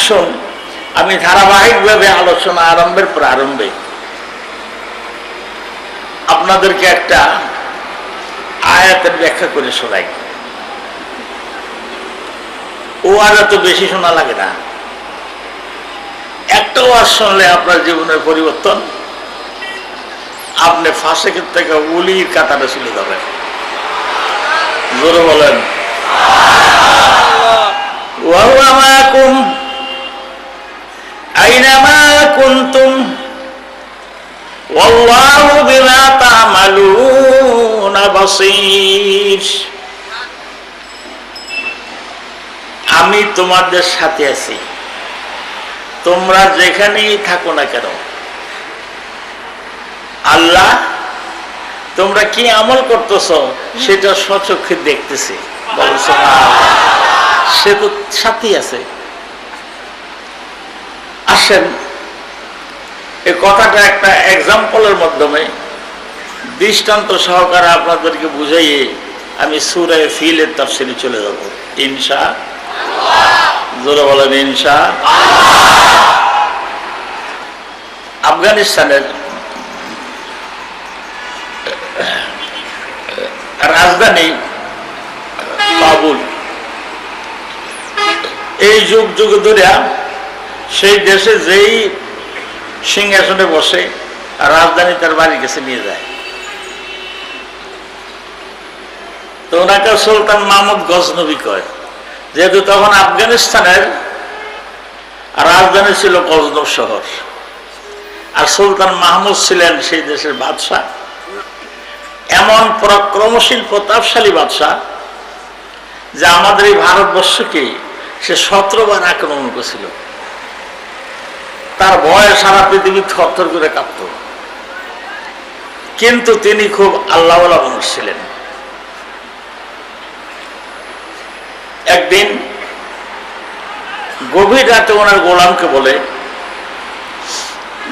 আসুন আমি ধারাবাহিকভাবে আলোচনা আরম্ভের প্রারম্ভে আপনাদেরকে একটা আয়াতের ব্যাখ্যা করে শোনাই। ও আর এত বেশি শোনা লাগে না, একটা ওয়াজ শুনলে আপনার জীবনের পরিবর্তন, আপনি ফাঁসেকের থেকে উলির কাতারে চলে যাবেন। জোরে বলেন ওয়া মাকুম আইনামা কুনতুম ওয়াল্লাহু বিমা তা'মালুনা বাসীর। আমি তোমাদের সাথে আছি, তোমরা যেখানেই থাকো না কেন। আল্লাহ তোমরা কি আমল করতেছ সেটা স্বচক্ষে দেখতেছে। সে তো সাথেই আছে। আসেন এই কথাটা একটা এক্সাম্পলের মাধ্যমে দৃষ্টান্ত সহকারে আপনাদেরকে বুঝাইয়ে আমি সূরা ফিলের তাফসীরে চলে যাব ইনশাআল্লাহ। জোরে বলেন ইনশাআল্লাহ। আফগানিস্তানের রাজধানী কাবুল, এই যুগ যুগ ধরে সেই দেশে যেই সিংহাসনে বসে রাজধানী তার বাড়ির কাছে নিয়ে যায়। তো ওনাকে সুলতান মাহমুদ গজনবী কয়, যেহেতু তখন আফগানিস্তানের রাজধানী ছিল গজনব শহর, আর সুলতান মাহমুদ ছিলেন সেই দেশের বাদশাহ। এমন পরাক্রমশীল প্রতাপশালী বাদশাহ যে আমাদের এই ভারতবর্ষকে সে 17 বার আক্রমণ করেছিল। তার ভয়ে সারা পৃথিবী থরথর করে কাঁপত, কিন্তু তিনি খুব আল্লাহওয়ালা মানুষ ছিলেন। একদিন গভীর রাতে ওনার গোলামকে বলে,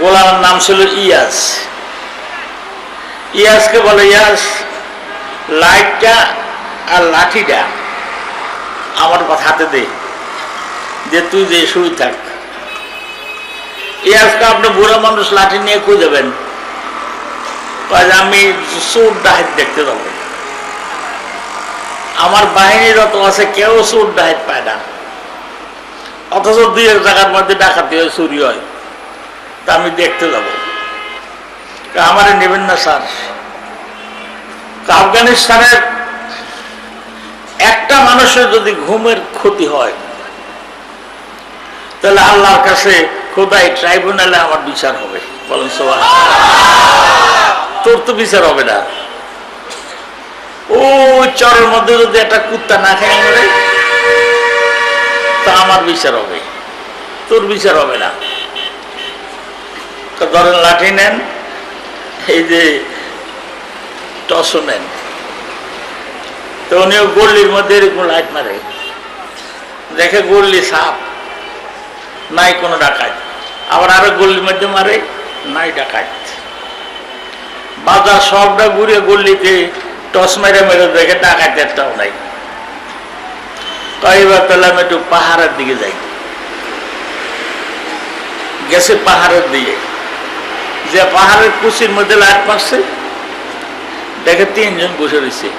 গোলামের নাম ছিল ইয়াস, ইয়াসকে বলে, ইয়াস লাইটটা আর লাঠিটা আমার হাতে দে, যে তুই যে শুই থাক। ইয়াসকে আপনি বুড়া মানুষ লাঠি নিয়ে কই যাবেন? আমি চোর ডাহাত দেখতে যাব। আমার বাহিনীর অত আছে, কেউ চোর ডাহাত পায় না, অথচ 2 জায়গার মধ্যে ডাকাতি হয়, চুরি হয়, তা আমি দেখতে যাব। আমার নেবেন না স্যার? আফগানিস্তানের একটা মানুষের যদি ঘুমের ক্ষতি হয় তাহলে আল্লাহর কাছে খোদাই ট্রাইব্যুনালে আমার বিচার হবে। বলেন সুবহানাল্লাহ। তোর তো বিচার হবে না। ও চরের মধ্যে যদি একটা কুত্তা না খায় মরে তা আমার বিচার হবে, তোর বিচার হবে না। তো ধরেন লাঠি নেন, এই যে টসও নেন, তো উনিও গল্লির মধ্যে এরকম লাইট মারে, দেখে গল্লি সাপ, নাই কোনো ডাকাত। আবার আরো গল্লির মধ্যে মারে, নাই ডাকাত। বাজার সবটা ঘুরে গল্লিতে টস মেরে মেরে দেখে ডাকাত একটাও নাই। তাই এবার তাহলে আমি একটু পাহাড়ের দিকে যাই। গেছে পাহাড়ের দিকে, যে পাহাড়ের কুচির মধ্যে লাইট মারছে, দেখে 3 জন বসে রয়েছে।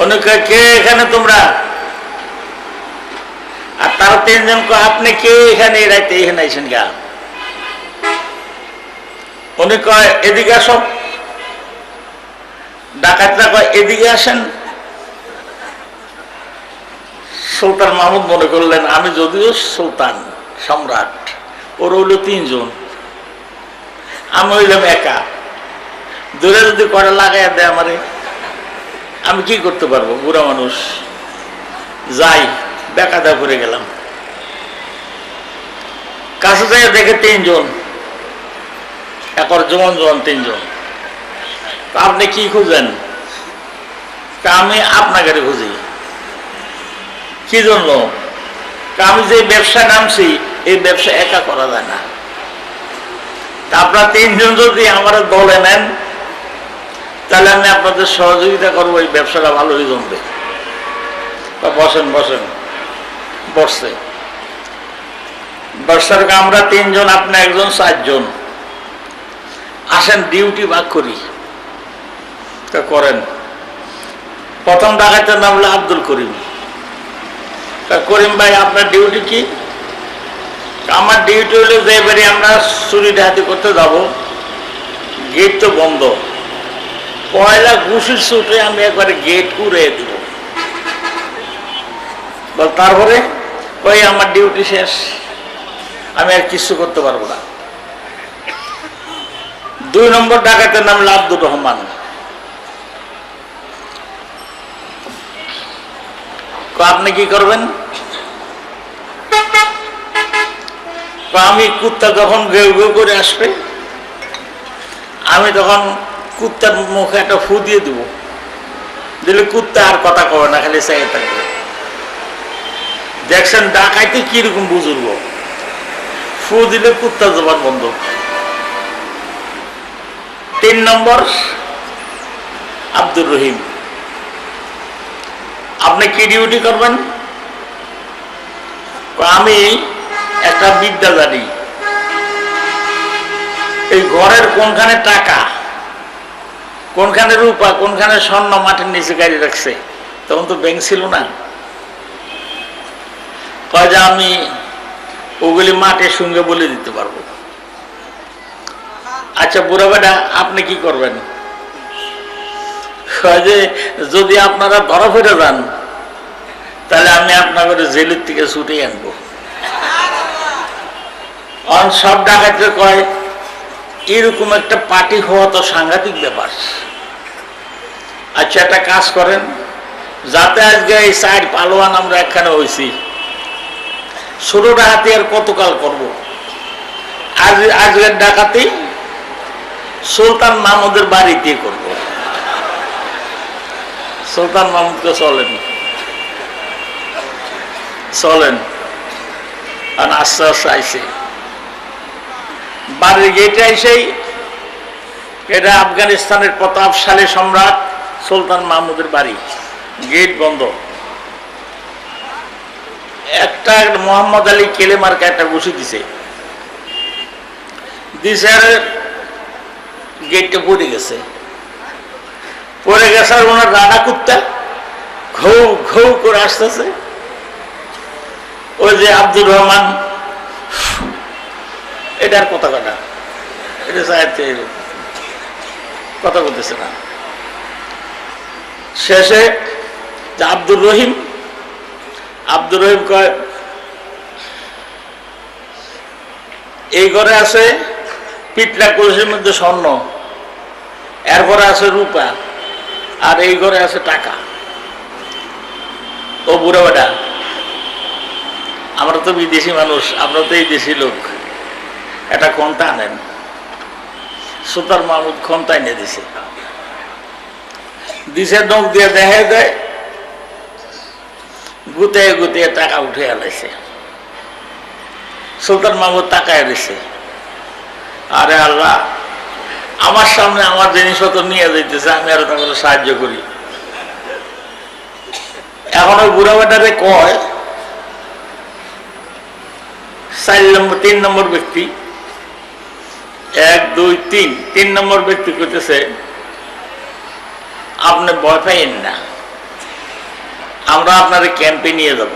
অনেকে কে এখানে তোমরা? আর তারা 3 জন আপনি কে এখানে রাইতে এখানে আইসেন গা? উনি কয় এদিকে আসো। ডাকাতরা কয় এদিকে আসেন। সুলতান মাহমুদ মনে করলেন আমি যদিও সুলতান সম্রাট, ওর হইল 3 জন, আমি হইলাম একা, দূরে যদি কড়া লাগাইয়া দেয় আমারে, আমি কি করতে পারবো? বুড়া মানুষ। যাই, বেকাদা করে গেলাম। কাছে যাই দেখে 3 জন, একর জোয়ান জোয়ান 3 জন। আপনি কি খুঁজেন? আমি আপনাকে খুঁজি। কি জন্য? আমি যে ব্যবসা নামছি, এই ব্যবসা একা করা যায় না। আপনারা 3 জন যদি আমার দলে নেন তাহলে আমি আপনাদের সহযোগিতা করবো, এই ব্যবসাটা ভালোই জমবে। বসেন বসেন। বসছে দর্শক আমরা 3 জন, আপনি একজন, 4 জন। আসেন ডিউটি ভাগ করি, তা করেন। প্রথম ডাকাতের নাম হলো আব্দুল করিম। করিম ভাই আপনার ডিউটি কি? আমার ডিউটি হলো যে এবারে আমরা চুরি ডাকাতি করতে যাব, গেট তো বন্ধ, পয়লা ঘুষির ছুটে আমি একবারে গেট উড়িয়ে দিব। তারপরে ওই আমার ডিউটি শেষ, আমি আর কিছু করতে পারবো না। 2 নম্বর ডাকাতের নাম হলো আব্দুর রহমান। আপনি কি করবেন? আমি কুত্তা যখন ঘেউ ঘেউ করে আসবে, আমি তখন কুত্তার মুখে একটা ফু দিয়ে দেব, দিলে কুত্তা আর কথা কবে না, খালি চাই থাকবে। দেখছেন ডাকাইতে কিরকম বুঝুর্গ, ফু দিলে কুত্তা জবান বন্ধ। 3 নম্বর আব্দুর রহিম। আপনি কি ডিউটি করবেন? আমি একটা বিদ্যা জানি, এই ঘরের কোনখানে টাকা, কোনখানে রূপা, কোনখানে স্বর্ণ মাটির নিচে গাড়ি রাখছে, তখন তো ব্যাংক ছিল না। কয় যে আমি ওগুলি মাটির সঙ্গে বলে দিতে পারবো। আচ্ছা বুড়া বেটা আপনি কি করবেন? কয় যে যদি আপনারা ধরা ফেরে যান, তাহলে আমি আপনাদের জেলের থেকে ছুটে আনবো। সব ডাকাতে কয় এরকম একটা পার্টি হওয়া তো সাংঘাতিক ব্যাপার। আচ্ছা একটা কাজ করেন, যাতে আজকে এই 4 পালোয়ান আমরা একখানে হয়েছি, 16 ডাকাতি আর কতকাল করব? আজকের ডাকাতি সুলতান মাহমুদের বাড়িতে করব। সুলতান মাহমুদকে চলেন আর আস্তে আস্তে আইসে বাড়ির গেটে আইসেই, এটা আফগানিস্তানের প্রতাপশালী সম্রাট সুলতান মাহমুদের বাড়ি, গেট বন্ধ। একটা মোহাম্মদ আলী কেলেমার্কা একটা ঘুষি দিছে, গেটটা পড়ে গেছে আর ওনার রানা কুত্তা ঘৌ ঘৌ করে আসতেছে। ওই যে আব্দুর রহমান, এটার কথা কাটা, এটা কথা বলতেছে না। শেষে আব্দুর রহিম কয় এই ঘরে আছে পিতলা কলসির মধ্যে স্বর্ণ, এরপরে আছে রূপা, আর এই ঘরে আছে টাকা। ও বুড়া বেটা, আমরা তো বিদেশি মানুষ, আমরা তো এই দেশি লোক, একটা খন্তা আনেন। সুলতান মাহমুদ খন্তা এনে দিছে, নখ দিয়ে দেখা দেয়, গুতে গুতিয়ে টাকা উঠে আলাইছে। সুলতান মাহমুদ তাকায় দিছে, আরে আল্লাহ, আমার সামনে আমার জিনিসপত্র নিয়ে যাইতেছে, আমি আরো তাকে সাহায্য করি। এখন ওই বুড়া বেটারে কয় 3 নম্বর ব্যক্তি, 1 2 3 নম্বর ব্যক্তি কইতেছে আপনি ভয় পাইয়েন না, আমরা আপনার ক্যাম্পে নিয়ে যাব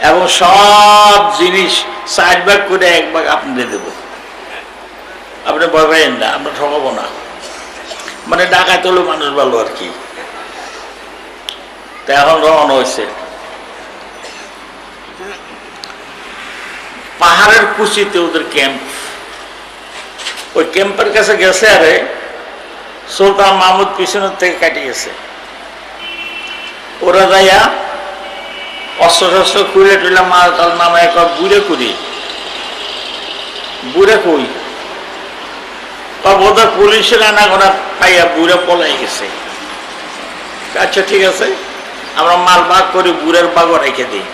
এবং সব জিনিস 4 ভাগ করে 1 ভাগ আপনাদের দেব, আপনি ভয় পাইয়েন না, আমরা ঠকাবো না। মানে ডাকাত হলো মানুষ ভালো আর কি। তা এখন রওনা হয়েছে, পাহাড়ের কুচিতে ওদের ক্যাম্প, ওই ক্যাম্পের কাছে গেছে। আরে সুলতান মাহমুদ পিছনের থেকে কাটি গেছে, ওরা যাইয়া অস্ত্র শস্ত্র খুলে টুলে মাল টাল নামে একবার বুড়ে কই বোধহয় পুলিশের আনা ঘোড়া পাইয়া বুড়ে পলাই গেছে। আচ্ছা ঠিক আছে, আমরা মাল ভাগ করি, বুড়ের বাগও রেখে দিই।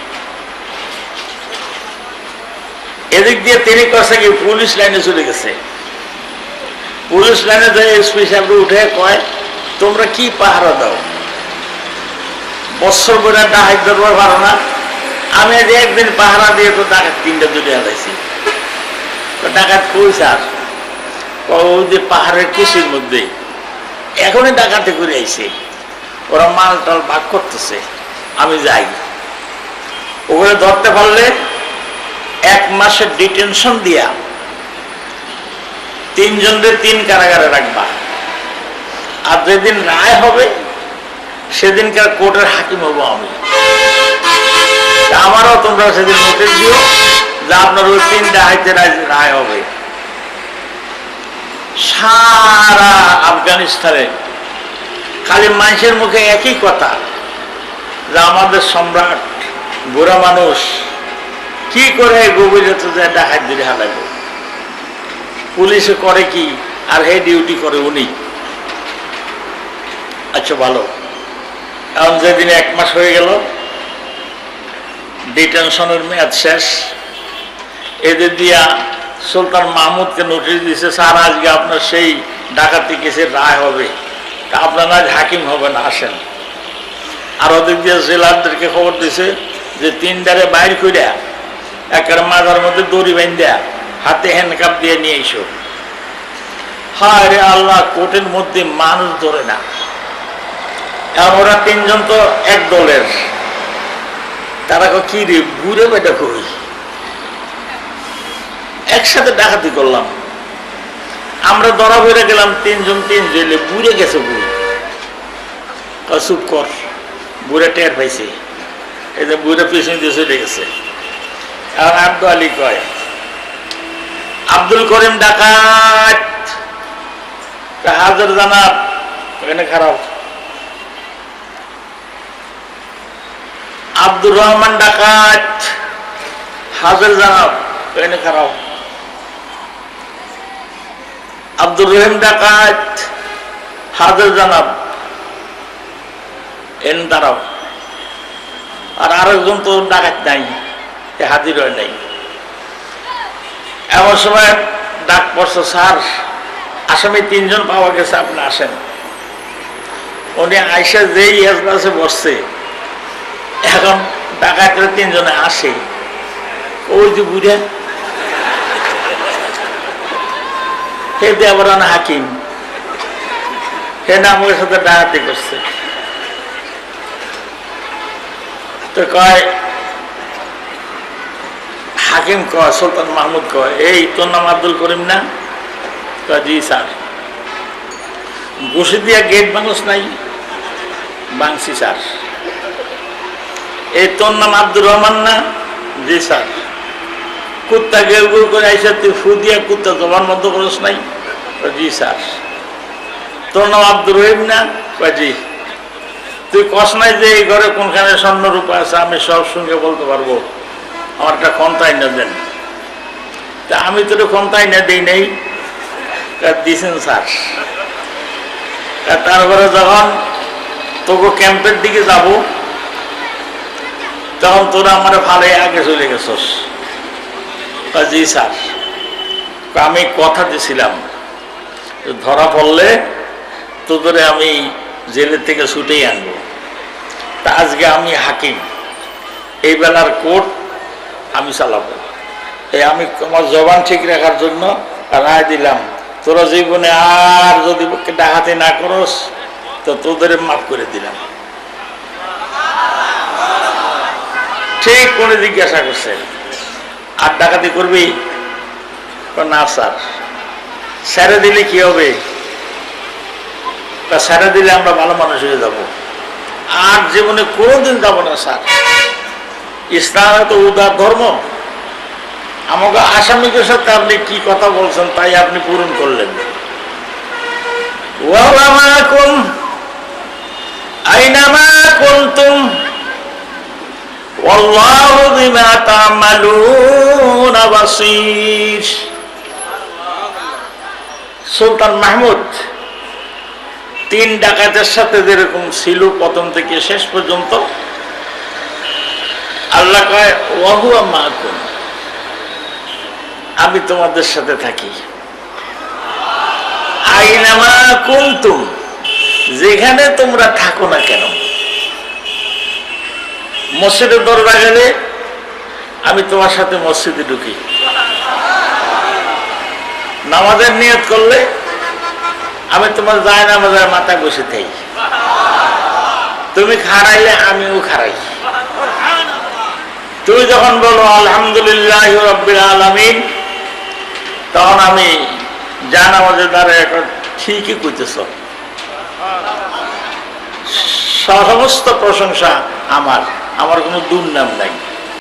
এদিক দিয়ে তিনি কাছে কি পুলিশ লাইনে চলে গেছে। পুলিশ লাইনে যায় এসপি সাহেব উঠে কয় তোমরা কি পাহারা দাও, বৎসর করে ডাহাই ধরবার পারো না, আমি আজ একদিন পাহারা দিয়ে তো ডাকাত 3টা ধরে হারাইছি। ডাকাত কই স্যার? ওই যে পাহাড়ের কুশির মধ্যে এখনই ডাকাতি করে আইছে, ওরা মাল টাল ভাগ করতেছে, আমি যাই। ওগুলো ধরতে পারলে 1 মাসের ডিটেনশন দিয়া 3 জনদের 3 কারাগারে রাখবা, আর যেদিন রায় হবে সেদিনকার কোর্টের হাকিম হবো আমি। আমারও তোমরা সেদিন নোটিশ দিও যে আপনার ওই 3টা হাইতে রায় হবে। সারা আফগানিস্তানে খালি মানুষের মুখে একই কথা যে আমাদের সম্রাট বুড়া মানুষ কি করে গভীরতা যায় ডাকাত ধরে হালাইব, পুলিশে করে কি আর হে ডিউটি করে উনি। আচ্ছা ভালো, এখন যেদিন 1 মাস হয়ে গেল, ডিটেনশনের মেয়াদ শেষ, এদের দিয়া সুলতান মাহমুদকে নোটিশ দিয়েছে, স্যার আজকে আপনার সেই ডাকাতি কেসের রায় হবে, আপনার আজ হাকিম হবেন, আসেন। আর ওদের দিয়ে জেলারদেরকে খবর দিছে যে 3টারে বাইর কইরা একেবারে মাথার মধ্যে দড়ি বাইন্ধা হাতে হ্যান্ডকাপ দিয়ে নিয়ে এসো। হায় রে আল্লাহ, কোর্টের মধ্যে মানুষ ধরে না। এখন ওরা 3 জন তো এক দলের, তারা কি রে বুড়ে বেটা কই একসাথে ডাকাতি করলাম, আমরা ধরা বেড়ে গেলাম 3 জন 3 জেলে, বুড়ে গেছে বুড়ি। চুপ কর, বুড়ে টের পাইছে, এই যে বুড়ে পিছনে দিয়ে চলে গেছে। এখন আব্দুল আলী কয়, আব্দুল করিম ডাকাত, হাজার জানাব এখানে খারাপ। আব্দুর রহমান ডাকাত, হাজার জানাব এখানে খারাপ। আব্দুর রহিম ডাকাত, হাজার জানাব এন দাঁড়াও। আর আরেকজন তো ডাকাত নাই, হাজির হয় নাই। এমন সময় ডাক পড়ছে, স্যার আসামি 3 জন পাওয়া গেছে, আপনি আসেন। উনি আইসা যেই এজলাসে বসছে, এখন ডাকাতের 3 জনে আসে, ওই যে বুঝে হে দেবরান হাকিম, হে না আমাদের সাথে ডাকাতি করছে। তো কয় হাকিম, কয় সুলতান মাহমুদ, কয় এই তোর নাম আব্দুল করিম না? কয় জি স্যার। ঘুষি দিয়া গেট মানুষ নাই? বাংসি স্যার। এই তোর নাম আব্দুর রহমান না? জি স্যার। কুত্তা গেউ গেউ করে আইসা তুই ফু দিয়া কুত্তা জবান মধ্যে করস নাই? জি স্যার। তোর নাম আব্দুর রহিম না? জি। তুই কস নাই যে এই ঘরে কোনখানে স্বর্ণ রূপা আছে? আমি সব সঙ্গে বলতে পারবো, আমার একটা খন্তাই না দেন। তা আমি তোর খন্তাই না দিই নেই? দিছেন স্যার। তারপরে যখন তোকে ক্যাম্পের দিকে যাব, তখন তোরা আমার ভালো আগে চলে গেছস। জি স্যার। আমি কথা দিয়েছিলাম ধরা পড়লে তোদের আমি জেলের থেকে ছুটেই আনবো। তা আজকে আমি হাকিম, এই বেলার কোর্ট আমি চালাবো। এই আমি আমার জবান ঠিক রাখার জন্য রায় দিলাম, তোরা জীবনে আর যদি ডাকাতি না করস তো তোদের মাফ করে দিলাম। ঠিক করে জিজ্ঞাসা করছে, আর ডাকাতি করবি? না স্যার। ছেড়ে দিলে কি হবে? ছেড়ে দিলে আমরা ভালো মানুষ হয়ে যাব, আর জীবনে কোনোদিন যাব না স্যার। ইসলাম তো উদার ধর্ম, আমাকে আসামিদের সাথে আপনি কি কথা বলছেন তাই আপনি পূরণ করলেন। ওয়ালামাকুম আইনামা কুনতুম ওয়াল্লাহু বিমা তা'মালুনা বাসীর। সুলতান মাহমুদ 3 ডাকাতের সাথে যেরকম ছিল প্রথম থেকে শেষ পর্যন্ত, আল্লাহ কয় ওয়া হুয়া মাকুম, আমি তোমাদের সাথে থাকি। আইনামা কুনতুম, যেখানে তোমরা থাকো না কেন। মসজিদের দরজা গেলে আমি তোমার সাথে মসজিদে ঢুকি, নামাজের নিয়ত করলে আমি তোমার যায় নামাজের মাথায় বসে থাকি, তুমি খাড়াইলে আমিও খাড়াই, তুমি যখন বলো আলহামদুলিল্লাহ রাব্বিল আলামিন, তখন আমি যা নামাজের দ্বারা এখন ঠিকই কইতেছ, সমস্ত প্রশংসা আমার, আমার কোনো দুর্নাম নাই।